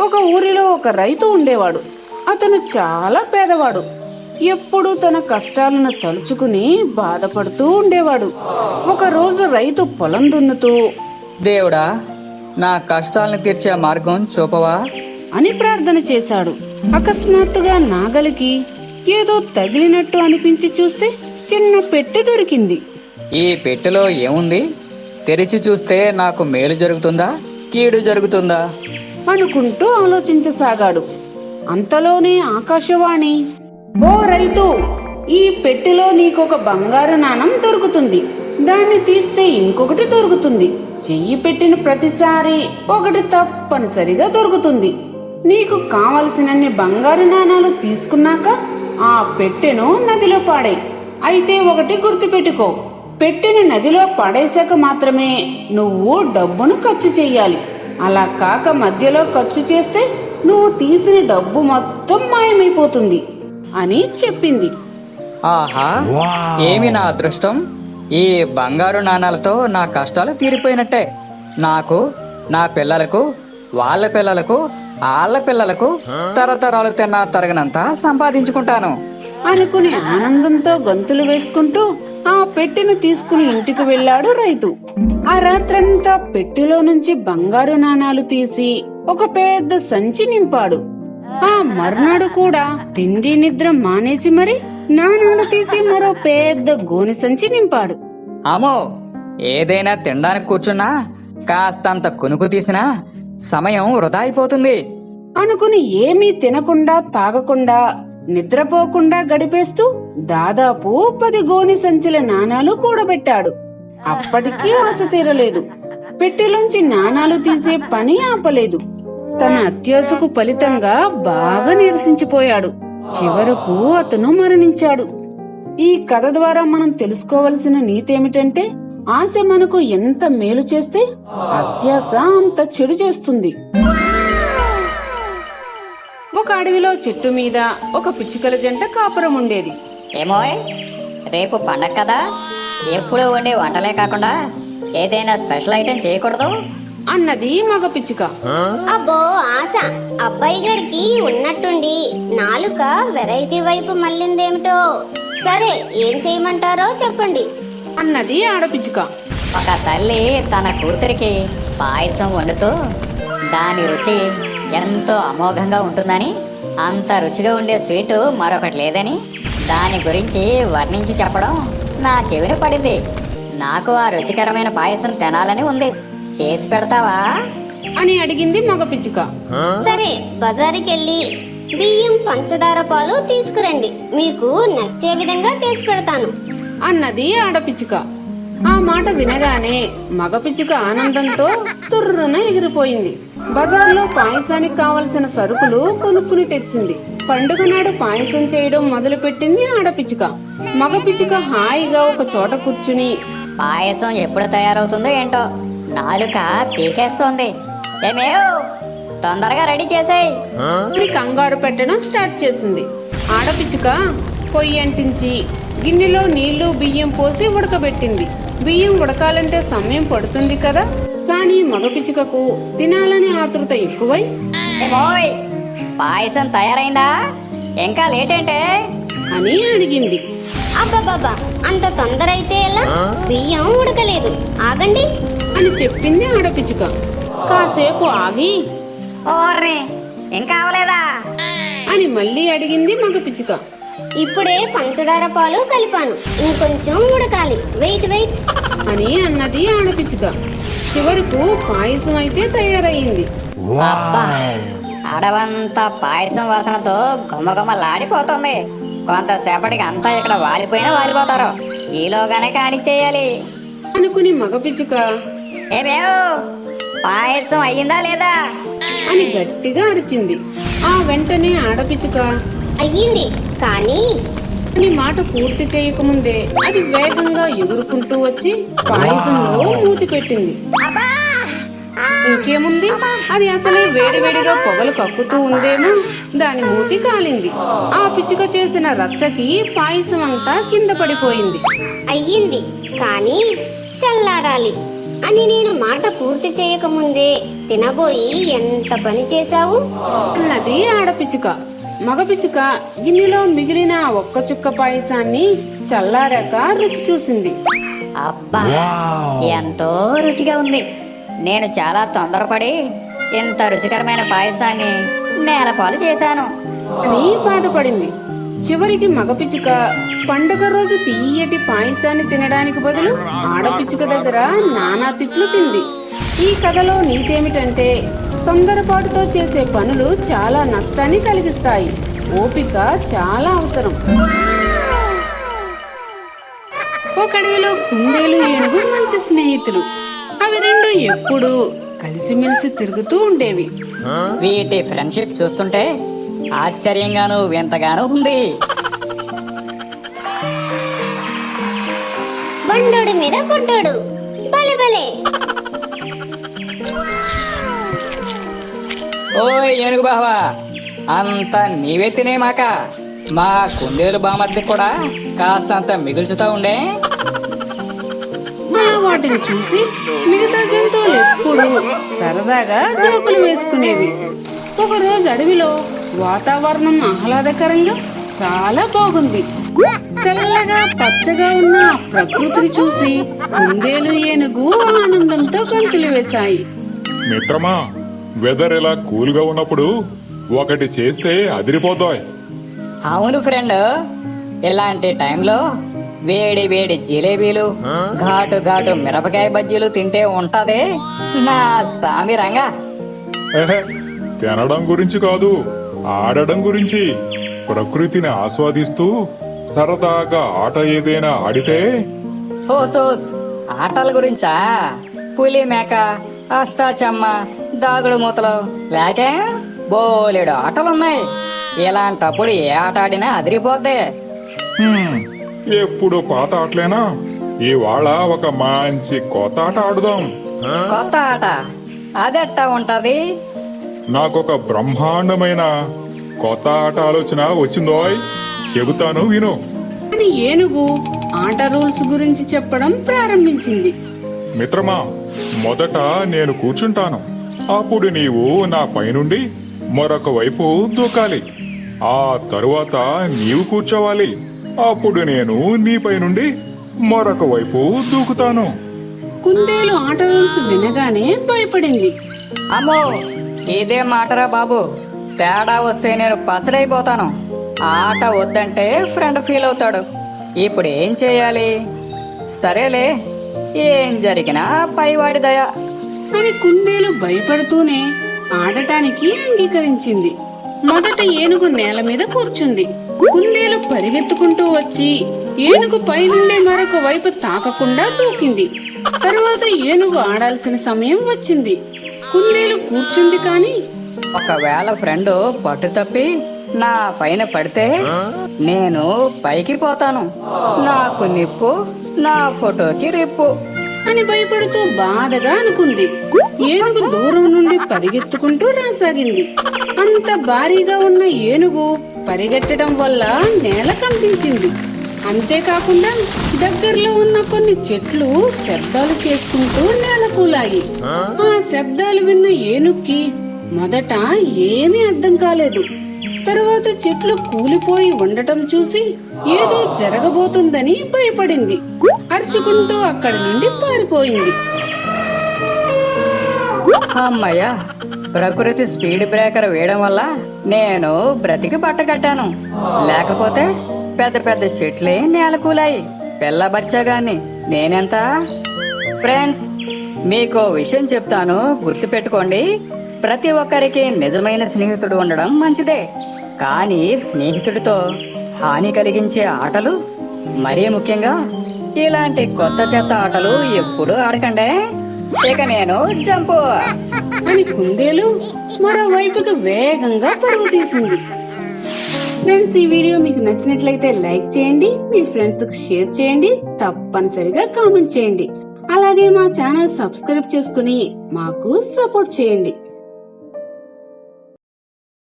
ఒక ఊరిలో ఒక రైతు ఉండేవాడు. అతను చాలా పేదవాడు. ఎప్పుడూ తన కష్టాలను తలుచుకుని బాధపడుతూ ఉండేవాడు. ఒకరోజు రైతు పొలం దున్నుతూ దేవుడా, నా కష్టాలను తీర్చే మార్గం చూపవా అని ప్రార్థన చేశాడు. అకస్మాత్తుగా నాగలికి ఏదో తగిలినట్టు అనిపించి చూస్తే చిన్న పెట్టె దొరికింది. ఈ పెట్టెలో ఏముంది? తెరిచి చూస్తే నాకు మేలు జరుగుతుందా, కీడు జరుగుతుందా అనుకుంటూ ఆలోచించసాగాడు. అంతలోనే ఆకాశవాణి, ఓ రైతు, ఈ పెట్టెలో నీకొక బంగారు నాణం దొరుకుతుంది. దాన్ని తీస్తే ఇంకొకటి దొరుకుతుంది. చెయ్యి పెట్టిన ప్రతిసారి ఒకటి తప్పనిసరిగా దొరుకుతుంది. నీకు కావలసినన్ని బంగారు నాణాలు తీసుకున్నాక ఆ పెట్టెను నదిలో పాడేయ్. అయితే ఒకటి గుర్తుపెట్టుకో, పెట్టెను నదిలో పడేశాక మాత్రమే నువ్వు డబ్బును ఖర్చు చెయ్యాలి. అలా కాక మధ్యలో ఖర్చు చేస్తే నువ్వు తీసిన డబ్బు మొత్తం మాయమైపోతుంది అని చెప్పింది. ఆహా, ఏమి నా అదృష్టం! ఈ బంగారు నాణాలతో నా కష్టాలు తీరిపోయినట్టే. నాకు, నా పిల్లలకు, వాళ్ళ పిల్లలకు, వాళ్ళ పిల్లలకు తరతరాలు తిన్నా తరగనంత సంపాదించుకుంటాను అనుకుని ఆనందంతో గంతులు వేసుకుంటూ ఆ పెట్టెను తీసుకుని ఇంటికి వెళ్ళాడు రైతు. ఆ రాత్రంతా పెట్టెలో నుంచి బంగారు నాణాలు తీసి ఒక పెద్ద సంచి నింపాడు. ఆ మర్నాడు కూడా తిండి నిద్ర మానేసి మరి నాణాలు తీసి మరో పెద్ద గోనె సంచి నింపాడు. అమ్మో, ఏదైనా తినడానికి కూర్చున్నా కాస్తంత కునుకు తీసినా సమయం వృధా అయిపోతుంది అనుకుని ఏమీ తినకుండా తాగకుండా నిద్రపోకుండా గడిపేస్తూ దాదాపు 10 గోనె సంచుల నాణాలు కూడబెట్టాడు. అప్పటికీ ఆశ తీరలేదు. పెట్టెలోంచి నాణాలు తీసే పని ఆపలేదు. తన అత్యాశకు ఫలితంగా బాగా నీరసించిపోయాడు. చివరకు అతను మరణించాడు. ఈ కథ ద్వారా మనం తెలుసుకోవలసిన నీతి ఏమిటంటే, ఆశ మనకు ఎంత మేలు చేస్తే అత్యాశ అంత చెడు చేస్తుంది. ఒక అడవిలో చెట్టు మీద ఒక పిచ్చుకల జంట కాపురం ఉండేది. ఏమోయ్, రేపు పండగ కదా, ఎప్పుడు వండే వంటలే కాకుండా ఏదైనా స్పెషల్ ఐటెం చేయకూడదు అన్నది మగ పిచ్చుక. అబ్బో ఆశ, అబ్బాయి గారికి ఉన్నట్టుండి నాలుక వెరైటీ వైపు మళ్ళిందేమిటో. సరే, ఏం చేయమంటారో చెప్పండి అన్నది ఆడపిచ్చుక. ఒక తల్లి తన కూతురికి పాయసం వండుతూ దాని రుచి ఎంతో అమోఘంగా ఉంటుందని, అంత రుచిగా ఉండే స్వీటు మరొకటి లేదని దాని గురించి వర్ణించి చెప్పడం నా చెవిన పడింది. నాకు ఆ రుచికరమైన పాయసం తినాలని ఉంది. చేసి పెడతావా అని అడిగింది మగ పిచ్చుక. సరే, బజారుకెళ్ళి బియ్యం, పంచదార, పాలు తీసుకురండి. మీకు నచ్చే విధంగా చేసి పెడతాను అన్నది ఆడపిచ్చుక. ఆ మాట వినగానే మగ పిచ్చుక ఆనందంతో తుర్రున ఎగిరిపోయింది. బజార్లో పాయసానికి కావలసిన సరుకులు కొనుక్కుని తెచ్చింది. పండుగ నాడు పాయసం చేయడం మొదలు పెట్టింది ఆడపిచ్చుక. మగ పిచ్చుక హాయిగా ఒక చోట కూర్చుని పాయసం ఎప్పుడు తయారవుతుందో ఏంటో, నాలుక పీకేస్తోంది. ఏమేవ్, తొందరగా రెడీ చేసేయ్ అని కంగారు పెట్టడం స్టార్ట్ చేసింది. ఆడపిచ్చుక పొయ్యి అంటించి గిన్నెలో నీళ్లు, బియ్యం పోసి ఉడకబెట్టింది. బియ్యం ఉడకాలంటే సమయం పడుతుంది కదా. కానీ మగ పిచ్చుకకు తినాలని ఆతృత ఎక్కువై ఏమోయ్, పాయసం తయారైందా? ఇంకా లేట్ ఏంటే అని అడిగింది. అబ్బబ్బబ్బా, అంత తొందర అయితే ఎలా? బియ్యం ఉడకలేదు, ఆగండి అని చెప్పింది ఆడపిచ్చుక. కాసేపు ఆగి ఓర్రే, ఇంకా అవలేదా అని మళ్ళీ అడిగింది మగ పిచ్చుక. ఇప్పుడే పంచదార, పాలు కలిపాను, ఇంకొంచెం ఉడకాలి, వెయిట్ వెయిట్ అని అన్నది ఆడపిచ్చుక. చివరకు పాయసం అయితే తయారయ్యింది. అబ్బా, అడవంతా పాయసం వాసనతో గుమ్మగుమ్మలాడిపోతుంది. కొంతసేపటికి అంతా ఇక్కడ వాలిపోయినా వాలిపోతారు. ఈలోగానే కాని చేయాలి అనుకుని మగ పిచ్చుక ఏమేవ్, పాయసం అయ్యిందా లేదా అని గట్టిగా అరిచింది. ఆ వెంటనే ఆడపిచ్చుక అయ్యింది, కానీ అని మాట పూర్తి చేయకముందే అది వేగంగా ఎగురుకుంటూ వచ్చి పాయసంలో మూతి పెట్టింది. ఇంకేముంది, అది అసలే వేడివేడిగా పొగలు కక్కుతూ ఉందేమో, దాని మూతి కాలింది. ఆ పిచ్చుక చేసిన రచ్చకి పాయసం అంతా కింద పడిపోయింది. అయ్యింది, కానీ చల్లారాలి అని నేను మాట పూర్తి చేయకముందే తినబోయి ఎంత పని చేశావు? అన్నది ఆడపిచ్చుక. మగ పిచ్చుక గిన్నెలో మిగిలిన ఆ ఒక్క చుక్క పాయసాన్ని చల్లారాక రుచి చూసింది. అబ్బా, ఎంతో రుచిగా ఉంది. నేను చాలా తొందరపడి ఇంత రుచికరమైన పాయసాన్ని నేలపాలు చేశాను అని బాధపడింది. చివరికి మగ పిచ్చుక పండుగ రోజు తీయటి పాయసాన్ని తినడానికి బదులు ఆడపిచ్చుక దగ్గర నానా తిట్లు తింది. ఈ కథలో నీతేమిటంటే తొందరపాటుతో చేసే పనులు చాలా నష్టాన్ని కలిగిస్తాయి. ఓపిక చాలా అవసరం. ఒక అడవిలో కుందేలు ఏనుగు మంచి స్నేహితులు. అవి రెండు ఎప్పుడూ కలిసిమెలిసి తిరుగుతూ ఉండేవి. వీటి ఫ్రెండ్షిప్ చూస్తుంటే ఆశ్చర్యంగాను వింతగాను ఉంది. బండోడు మీద గుడ్డోడు, భలే భలే. ఓయ్ ఏనుగు బావా, అంత నీవే తినేమాక మా కుందేలు బామర్ది కూడా కాస్తంత మిగుల్చుతా ఉండే. అలా వాటిని చూసి మిగతా జంతువులు ఎప్పుడూ సరదాగా జోకులు వేసుకునేవి. ఒకరోజు అడవిలో వాతావరణం ఆహ్లాదకరంగా చాలా బాగుంది. చల్లగా పచ్చగా ఉన్న ఆ ప్రకృతిని చూసి కుందేలు ఏనుగు ఆనందంతో గంతులు వేశాయి. మిత్రమా, వెదర్ ఇలా కూల్గా ఉన్నప్పుడు ఒకటి చేస్తే అదిరిపోతాయి. అవును ఫ్రెండ్, ఇలాంటి టైంలో వేడి వేడి జిలేబీలు, ఘాటు ఘాటు మిరపకాయ బజ్జీలు తింటే ఉంటదే నా సామి రంగా. ఎహె, తినడం గురించి కాదు, ఆడడం గురించి. ప్రకృతిని ఆస్వాదిస్తూ సరదాగా ఆట ఏదైనా ఆడితే. హోసోస్, ఆటల గురించా? పులి మేక, అష్టాచమ్మ, దాగుడు మూతలు లేకే బోలెడు ఆటలున్నాయి. ఇలాంటప్పుడు ఏ ఆట ఆడినా అదిరిపోద్ది. ఎప్పుడు పాత ఆటలేనా? ఇవాళ ఒక మంచి కొత్త ఆట ఆడుదాం. కొత్త ఆట అదెట్టా ఉంటది? నాకొక బ్రహ్మాండమైన కొత్త ఆట ఆలోచన వచ్చిందోయ్, చెబుతాను విను. అని ఏనుగు ఆట రూల్స్ గురించి చెప్పడం ప్రారంభించింది. మిత్రమా, మొదట నేను కూర్చుంటాను. అప్పుడు నీవు నా పైనుండి మరొక వైపు దూకాలి. ఆ తరువాత నీవు కూర్చోవాలి. అప్పుడు నేను నీపై నుండి మరొక వైపు దూకుతాను. కుందేలు ఆట రూల్స్ వినగానే భయపడింది. అమ్మో, ఇదే మాటరా బాబు, తేడా వస్తే నేను పచ్చడైపోతాను. ఆట వద్దంటే ఫ్రెండ్ ఫీల్ అవుతాడు. ఇప్పుడు ఏం చేయాలి? సరేలే, ఏం జరిగినా పైవాడి దయ అని కుందేలు భయపడుతూనే ఆడటానికి అంగీకరించింది. మొదట ఏనుగు నేల మీద కూర్చుంది. కుందేలు పరిగెత్తుకుంటూ వచ్చి ఏనుగు పైనుండే మరొక వైపు తాకకుండా దూకింది. తరువాత ఏనుగు ఆడాల్సిన సమయం వచ్చింది. కుందేలు కూర్చుంది కానీ ఒకవేళ ఫ్రెండ్ పట్టు తప్పి నా పైన పడితే నేను పైకి పోతాను. నాకు నిప్పు, నా ఫోటోకి రిప్పు అని భయపడుతూ బాధగా అనుకుంది. ఏనుగు దూరం నుండి పరిగెత్తుకుంటూ రాసాగింది. అంత భారీగా ఉన్న ఏనుగు పరిగెత్తడం వల్ల నేల కంపించింది. అంతేకాకుండా దగ్గరలో ఉన్న కొన్ని చెట్లు శబ్దాలు చేసుకుంటూ నేల కూలాయి. ఆ శబ్దాలు విన్న ఏనుగుకి మొదట ఏమీ అర్థం కాలేదు. తరువాత చెట్లు కూలిపోయి ఉండటం చూసి ఏదో జరగబోతుందని భయపడింది. అరుచుకుంటూ అక్కడి నుండి పారిపోయింది. అమ్మయ్యా, ప్రకృతి స్పీడ్ బ్రేకర్ వేయడం వల్ల నేను బ్రతికి బట్టకట్టాను. లేకపోతే పెద్ద పెద్ద చెట్లే నేలకూలాయి. పిల్ల బచ్చాగాన్ని నేనెంత. ఫ్రెండ్స్, మీకు విషయం చెప్తాను, గుర్తుపెట్టుకోండి. ప్రతి ఒక్కరికి నిజమైన స్నేహితుడు ఉండడం మంచిదే. కానీ స్నేహితుడితో హాని కలిగించే ఆటలు, మరీ ముఖ్యంగా ఇలాంటి కొత్త చెత్త ఆటలు ఎప్పుడూ ఆడకండి. ఇక నేను జంపు అని కుందేలు మరోవైపుకి వేగంగా పరుగు తీసింది. ఫ్రెండ్స్, ఈ వీడియో మీకు నచ్చినట్లయితే లైక్ చేయండి, మీ ఫ్రెండ్స్ కు షేర్ చేయండి, తప్పనిసరిగా కామెంట్ చేయండి. అలాగే మా ఛానల్ సబ్స్క్రైబ్ చేసుకుని మాకు సపోర్ట్ చేయండి.